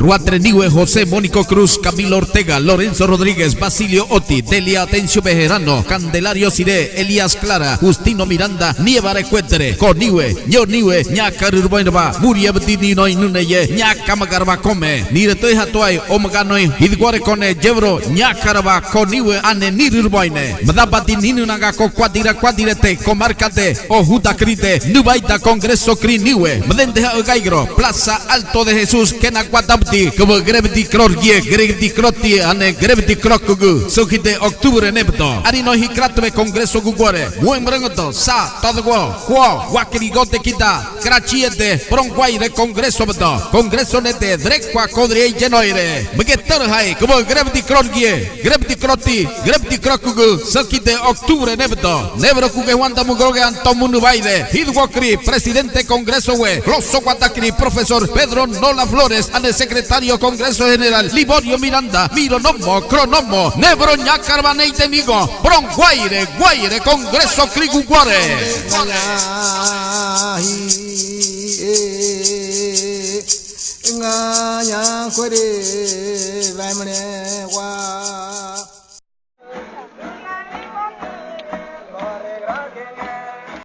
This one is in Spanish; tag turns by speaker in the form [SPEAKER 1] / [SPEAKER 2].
[SPEAKER 1] Ruatreniwe, José Mónico Cruz, Camilo Ortega, Lorenzo Rodríguez, Basilio Oti, Delia Atencio Bejerano, Candelario Siré, Elías Clara, Justino Miranda, Nievare Cuetere, Coniwe, Ñoniwe, Ñacarurboinaba, Muriabdini no Inuneye, Ñacamagarba Come, Niretoy Hatuay, Omaganoi, Hidguarecone, Jebro, Ñacaraba, Coniwe, Ane Nirurboine, Madabati Ninunaga, Cuadira Cuadirete, Comarcate, Ojudacrite, Nubaita Congreso Criniwe, Mdendeja Gaigro, Plaza Alto de Jesús, Kenaguatabdi, como Grevdi Krorgie, Grevdi Kroti, Ane Grevdi Krokugu, Sukite Octubre Nepto, Arino Hikratwe Congreso Guguare, Buen Brengoto, Sa, Todgo, Quo, Wakirigote Kita, Krachiete, Bronguaire Congreso Beto, Congreso Nete, Drekwa Kodrie Genoire, Megetor Hai, como Grevdi Krorgie, Grevdi Kroti, Grevdi Krokugu, Sukite Octubre Nepto, Nebro Kugehuanda Mugroge Antomun Baide, Hidwokri, Presidente Congreso We, Rosso Guatacri, Profesor Pedro Nola Flores, Ane Secretario Congreso General Liborio Miranda, Mironomo, Cronomo, Nebro Ñacarbaneite Nigo, Bronguaire, Guaire, Congreso Criguguare.
[SPEAKER 2] Nga